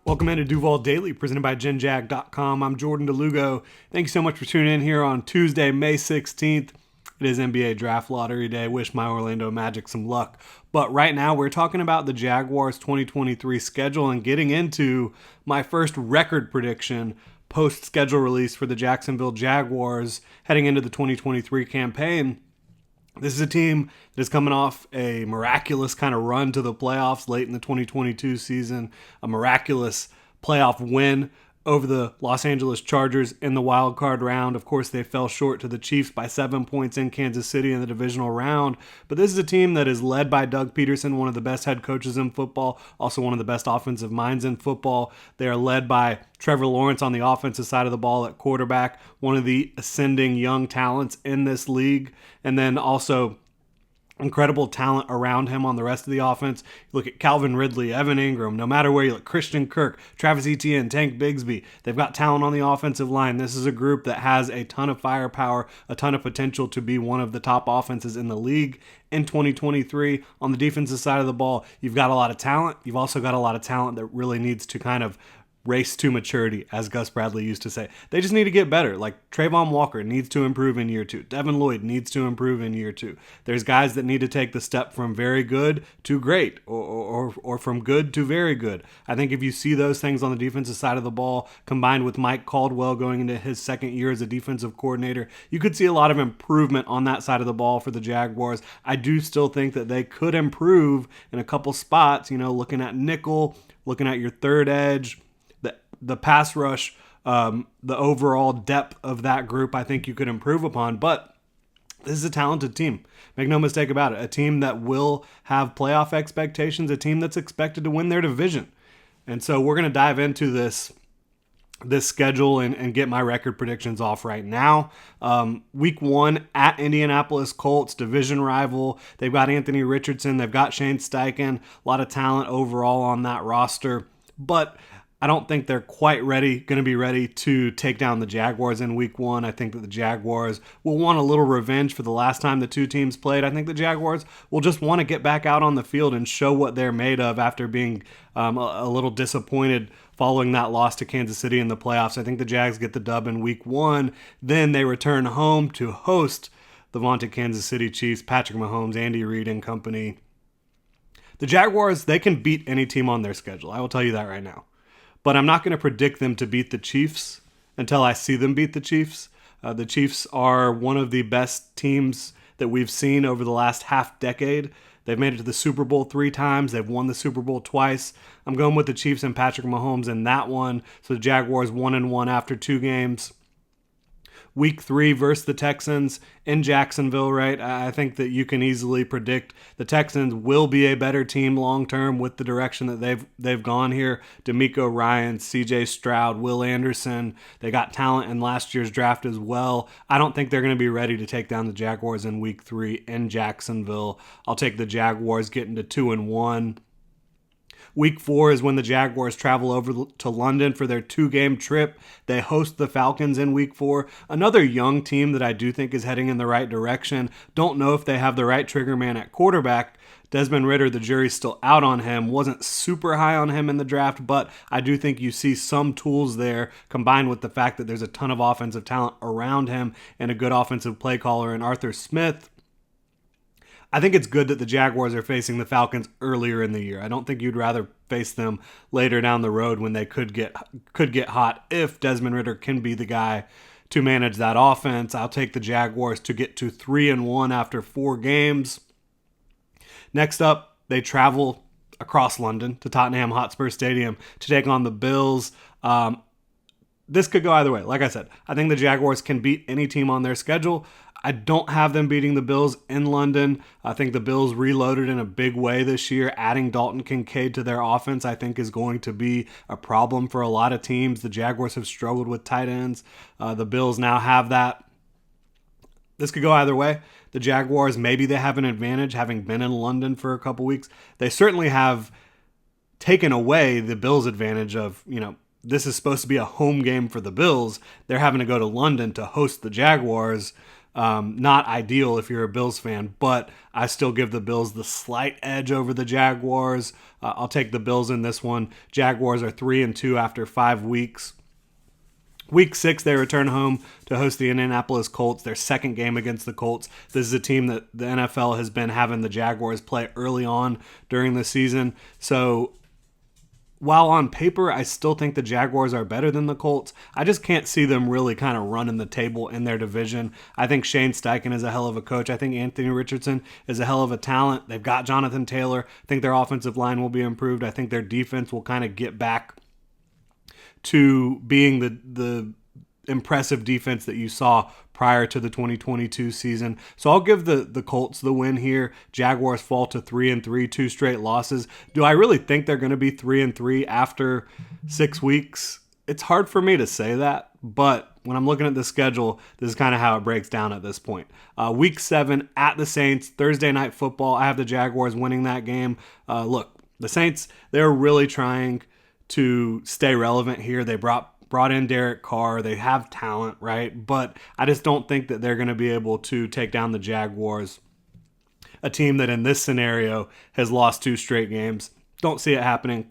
Welcome into Duval Daily, presented by GenJag.com. I'm Jordan Lugo. Thank you so much for tuning in here on Tuesday, May 16th. It is NBA Draft Lottery Day. Wish my Orlando Magic some luck. But right now, we're talking about the Jaguars 2023 schedule and getting into my first record prediction post-schedule release for the Jacksonville Jaguars heading into the 2023 campaign. This is a team that is coming off a miraculous kind of run to the playoffs late in the 2022 season, a miraculous playoff win over the Los Angeles Chargers in the wild card round. Of course, they fell short to the Chiefs by 7 points in Kansas City in the divisional round. But this is a team that is led by Doug Peterson, one of the best head coaches in football, also one of the best offensive minds in football. They are led by Trevor Lawrence on the offensive side of the ball at quarterback, one of the ascending young talents in this league. And then also incredible talent around him on the rest of the offense. You look at Calvin Ridley, Evan Ingram, no matter where you look, Christian Kirk, Travis Etienne, Tank Bigsby. They've got talent on the offensive line. This is a group that has a ton of firepower, a ton of potential to be one of the top offenses in the league in 2023. On the defensive side of the ball, you've got a lot of talent. You've also got a lot of talent that really needs to kind of race to maturity, as Gus Bradley used to say. They just need to get better. Like Trayvon Walker needs to improve in year 2. Devin Lloyd needs to improve in year 2. There's guys that need to take the step from very good to great, or from good to very good. I think if you see those things on the defensive side of the ball, combined with Mike Caldwell going into his second year as a defensive coordinator, you could see a lot of improvement on that side of the ball for the Jaguars. I do still think that they could improve in a couple spots, looking at nickel, looking at your third edge, the pass rush, the overall depth of that group, I think you could improve upon. But this is a talented team. Make no mistake about it. A team that will have playoff expectations, a team that's expected to win their division. And so we're going to dive into this schedule and get my record predictions off right now. Week 1 at Indianapolis Colts, division rival. They've got Anthony Richardson. They've got Shane Steichen. A lot of talent overall on that roster. But I don't think they're quite going to be ready to take down the Jaguars in week 1. I think that the Jaguars will want a little revenge for the last time the two teams played. I think the Jaguars will just want to get back out on the field and show what they're made of after being a little disappointed following that loss to Kansas City in the playoffs. I think the Jags get the dub in week 1. Then they return home to host the vaunted Kansas City Chiefs, Patrick Mahomes, Andy Reid and company. The Jaguars, they can beat any team on their schedule. I will tell you that right now. But I'm not going to predict them to beat the Chiefs until I see them beat the Chiefs. The Chiefs are one of the best teams that we've seen over the last half decade. They've made it to the Super Bowl 3 times. They've won the Super Bowl twice. I'm going with the Chiefs and Patrick Mahomes in that one. So the Jaguars 1-1 after 2 games. Week 3 versus the Texans in Jacksonville, right? I think that you can easily predict the Texans will be a better team long-term with the direction that they've gone here. DeMeco Ryans, CJ Stroud, Will Anderson. They got talent in last year's draft as well. I don't think they're going to be ready to take down the Jaguars in Week 3 in Jacksonville. I'll take the Jaguars getting to 2-1. Week 4 is when the Jaguars travel over to London for their 2-game trip. They host the Falcons in Week 4. Another young team that I do think is heading in the right direction. Don't know if they have the right trigger man at quarterback. Desmond Ridder, the jury's still out on him. Wasn't super high on him in the draft, but I do think you see some tools there combined with the fact that there's a ton of offensive talent around him and a good offensive play caller in Arthur Smith. I think it's good that the Jaguars are facing the Falcons earlier in the year. I don't think you'd rather face them later down the road when they could get hot if Desmond Ridder can be the guy to manage that offense. I'll take the Jaguars to get to 3-1 after 4 games. Next up, they travel across London to Tottenham Hotspur Stadium to take on the Bills. This could go either way. Like I said, I think the Jaguars can beat any team on their schedule. I don't have them beating the Bills in London. I think the Bills reloaded in a big way this year. Adding Dalton Kincaid to their offense, I think, is going to be a problem for a lot of teams. The Jaguars have struggled with tight ends. The Bills now have that. This could go either way. The Jaguars, maybe they have an advantage having been in London for a couple weeks. They certainly have taken away the Bills' advantage of, this is supposed to be a home game for the Bills. They're having to go to London to host the Jaguars. Not ideal if you're a Bills fan, but I still give the Bills the slight edge over the Jaguars. I'll take the Bills in this one. Jaguars are 3-2 after 5 weeks. Week 6, they return home to host the Indianapolis Colts, their second game against the Colts. This is a team that the NFL has been having the Jaguars play early on during the season. So while on paper, I still think the Jaguars are better than the Colts, I just can't see them really kind of running the table in their division. I think Shane Steichen is a hell of a coach. I think Anthony Richardson is a hell of a talent. They've got Jonathan Taylor. I think their offensive line will be improved. I think their defense will kind of get back to being the impressive defense that you saw prior to the 2022 season. So I'll give the Colts the win here. Jaguars fall to 3-3, 2 straight losses. Do I really think they're going to be 3-3 after 6 weeks? It's hard for me to say that, but when I'm looking at the schedule, this is kind of how it breaks down at this point. Week 7 at the Saints, Thursday Night Football. I have the Jaguars winning that game. Look, the Saints, they're really trying to stay relevant here. They brought in Derek Carr. They have talent, right? But I just don't think that they're going to be able to take down the Jaguars, a team that in this scenario has lost 2 straight games. Don't see it happening.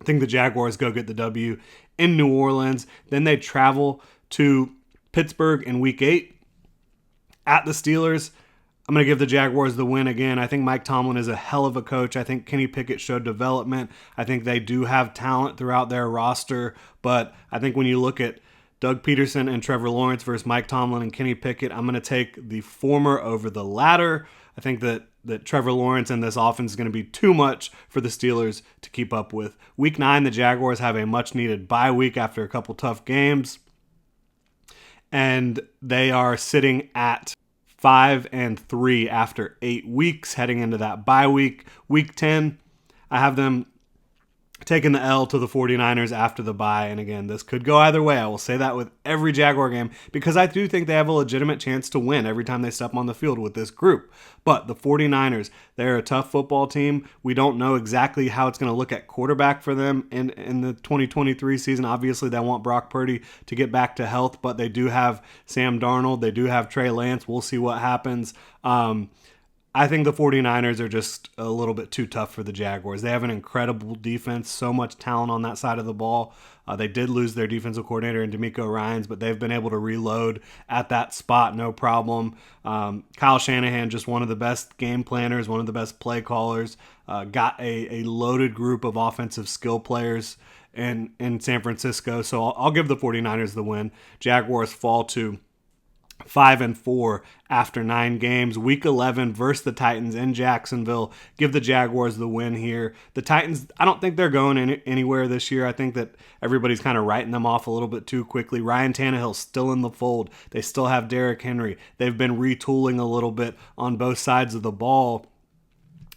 I think the Jaguars go get the W in New Orleans. Then they travel to Pittsburgh in Week 8 at the Steelers. I'm going to give the Jaguars the win again. I think Mike Tomlin is a hell of a coach. I think Kenny Pickett showed development. I think they do have talent throughout their roster. But I think when you look at Doug Peterson and Trevor Lawrence versus Mike Tomlin and Kenny Pickett, I'm going to take the former over the latter. I think that Trevor Lawrence and this offense is going to be too much for the Steelers to keep up with. Week 9, the Jaguars have a much-needed bye week after a couple tough games. And they are sitting at 5-3 after 8 weeks, heading into that bye week. Week 10, I have them taking the L to the 49ers after the bye. And again, this could go either way. I will say that with every Jaguar game because I do think they have a legitimate chance to win every time they step on the field with this group. But the 49ers, they're a tough football team. We don't know exactly how it's going to look at quarterback for them in the 2023 season. Obviously, they want Brock Purdy to get back to health, but they do have Sam Darnold. They do have Trey Lance. We'll see what happens. I think the 49ers are just a little bit too tough for the Jaguars. They have an incredible defense, so much talent on that side of the ball. They did lose their defensive coordinator in DeMeco Ryans, but they've been able to reload at that spot, no problem. Kyle Shanahan, just one of the best game planners, one of the best play callers, got a loaded group of offensive skill players in San Francisco. So I'll give the 49ers the win. Jaguars fall to 5-4 after 9 games. Week 11 versus the Titans in Jacksonville. Give the Jaguars the win here. The Titans, I don't think they're going anywhere this year. I think that everybody's kind of writing them off a little bit too quickly. Ryan Tannehill's still in the fold. They still have Derrick Henry. They've been retooling a little bit on both sides of the ball.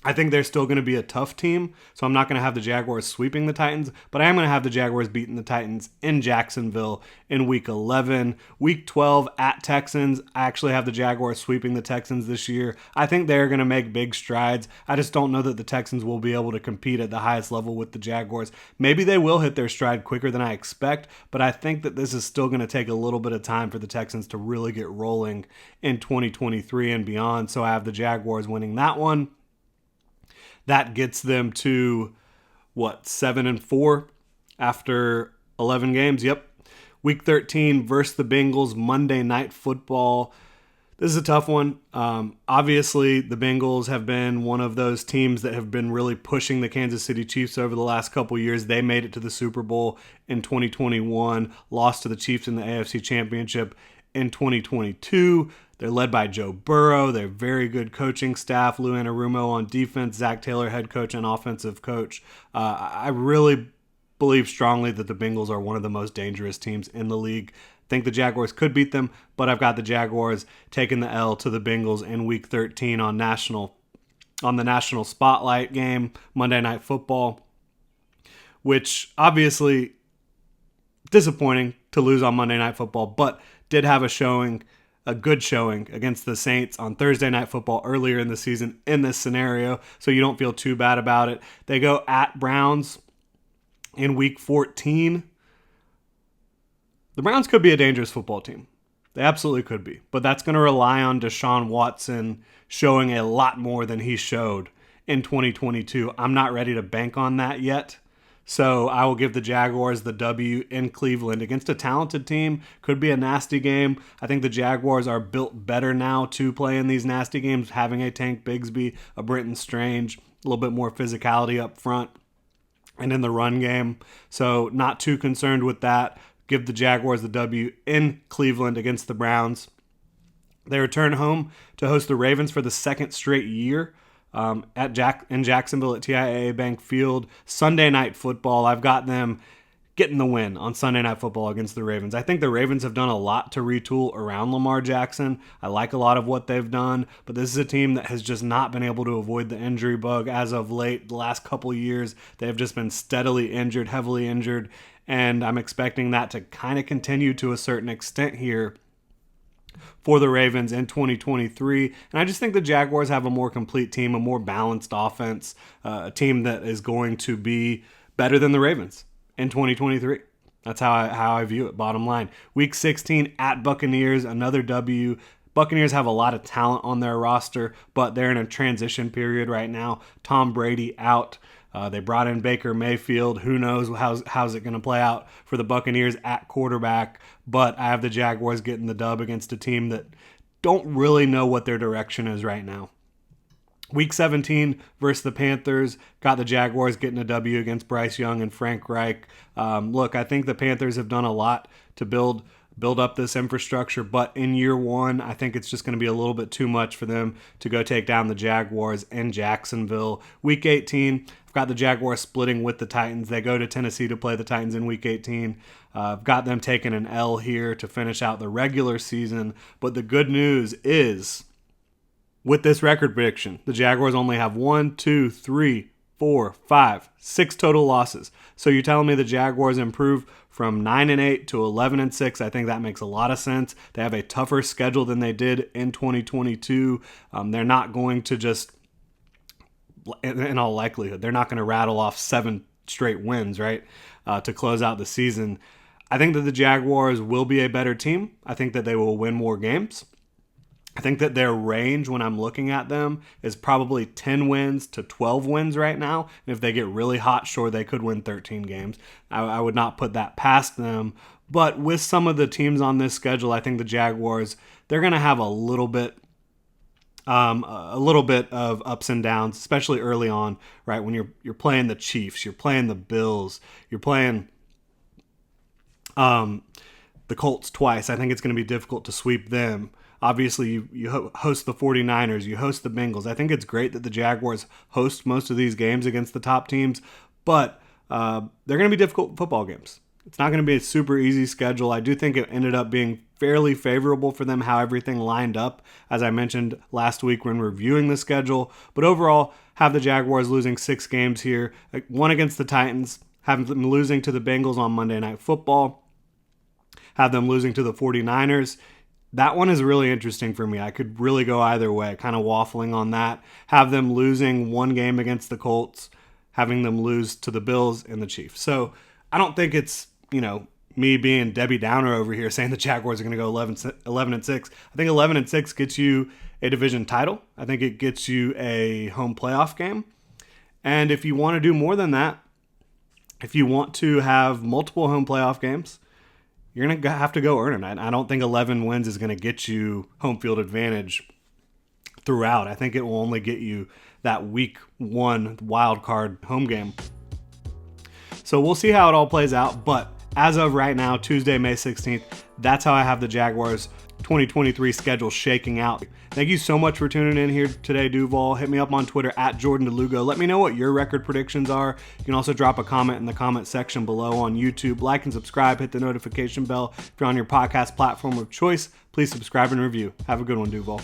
I think they're still going to be a tough team, so I'm not going to have the Jaguars sweeping the Titans, but I am going to have the Jaguars beating the Titans in Jacksonville in Week 11. Week 12 at Texans, I actually have the Jaguars sweeping the Texans this year. I think they're going to make big strides. I just don't know that the Texans will be able to compete at the highest level with the Jaguars. Maybe they will hit their stride quicker than I expect, but I think that this is still going to take a little bit of time for the Texans to really get rolling in 2023 and beyond, so I have the Jaguars winning that one. That gets them to, 7-4 after 11 games? Yep. Week 13 versus the Bengals, Monday Night Football. This is a tough one. Obviously, the Bengals have been one of those teams that have been really pushing the Kansas City Chiefs over the last couple years. They made it to the Super Bowl in 2021, lost to the Chiefs in the AFC Championship in 2022. They're led by Joe Burrow. They're very good coaching staff. Lou Anarumo on defense. Zach Taylor, head coach and offensive coach. I really believe strongly that the Bengals are one of the most dangerous teams in the league. Think the Jaguars could beat them, but I've got the Jaguars taking the L to the Bengals in Week 13 on the national spotlight game, Monday Night Football, which obviously disappointing to lose on Monday Night Football, but did have a good showing against the Saints on Thursday Night Football earlier in the season in this scenario, so you don't feel too bad about it. They go at Browns in Week 14. The Browns could be a dangerous football team. They absolutely could be. But that's going to rely on Deshaun Watson showing a lot more than he showed in 2022. I'm not ready to bank on that yet. So I will give the Jaguars the W in Cleveland against a talented team. Could be a nasty game. I think the Jaguars are built better now to play in these nasty games, having a Tank Bigsby, a Brenton Strange, a little bit more physicality up front and in the run game. So not too concerned with that. Give the Jaguars the W in Cleveland against the Browns. They return home to host the Ravens for the second straight year. In Jacksonville at TIAA Bank Field. Sunday Night Football. I've got them getting the win on Sunday Night Football against the Ravens. I think the Ravens have done a lot to retool around Lamar Jackson. I like a lot of what they've done, but this is a team that has just not been able to avoid the injury bug as of late. The last couple years, they've just been steadily injured, heavily injured, and I'm expecting that to kind of continue to a certain extent here for the Ravens in 2023. And I just think the Jaguars have a more complete team, a more balanced offense, a team that is going to be better than the Ravens in 2023. That's how I view it, bottom line. Week 16 at Buccaneers, another W. Buccaneers have a lot of talent on their roster, but they're in a transition period right now. Tom Brady out. They brought in Baker Mayfield. Who knows how's it going to play out for the Buccaneers at quarterback. But I have the Jaguars getting the dub against a team that don't really know what their direction is right now. Week 17 versus the Panthers. Got the Jaguars getting a W against Bryce Young and Frank Reich. Look, I think the Panthers have done a lot to build up this infrastructure, but in year one, I think it's just going to be a little bit too much for them to go take down the Jaguars in Jacksonville. Week 18, I've got the Jaguars splitting with the Titans. They go to Tennessee to play the Titans in Week 18. I've got them taking an L here to finish out the regular season, but the good news is, with this record prediction, the Jaguars only have 6 total losses. So you're telling me the Jaguars improve from 9-8 to 11-6. I think that makes a lot of sense. They have a tougher schedule than they did in 2022. They're not going to just, in all likelihood, they're not going to rattle off 7 straight wins, right, to close out the season. I think that the Jaguars will be a better team. I think that they will win more games. I think that their range when I'm looking at them is probably 10 wins to 12 wins right now. And if they get really hot, sure, they could win 13 games. I would not put that past them. But with some of the teams on this schedule, I think the Jaguars, they're going to have a little bit of ups and downs, especially early on, right? When you're playing the Chiefs, you're playing the Bills, you're playing the Colts twice. I think it's going to be difficult to sweep them. Obviously, you host the 49ers, you host the Bengals. I think it's great that the Jaguars host most of these games against the top teams, but they're going to be difficult football games. It's not going to be a super easy schedule. I do think it ended up being fairly favorable for them how everything lined up, as I mentioned last week when reviewing the schedule. But overall, have the Jaguars losing 6 games here. 1 against the Titans, have them losing to the Bengals on Monday Night Football, have them losing to the 49ers. That one is really interesting for me. I could really go either way, kind of waffling on that. Have them losing 1 game against the Colts, having them lose to the Bills and the Chiefs. So I don't think it's, me being Debbie Downer over here saying the Jaguars are going to go 11-6. I think 11-6 gets you a division title. I think it gets you a home playoff game. And if you want to do more than that, if you want to have multiple home playoff games, you're going to have to go earn it. I don't think 11 wins is going to get you home field advantage throughout. I think it will only get you that week 1 wild card home game. So we'll see how it all plays out. But as of right now, Tuesday, May 16th, that's how I have the Jaguars 2023 schedule shaking out. Thank you so much for tuning in here today, Duval. Hit me up on Twitter at Jordan DeLugo. Let me know what your record predictions are. You can also drop a comment in the comment section below on YouTube. Like and subscribe. Hit the notification bell. If you're on your podcast platform of choice, please subscribe and review. Have a good one, Duval.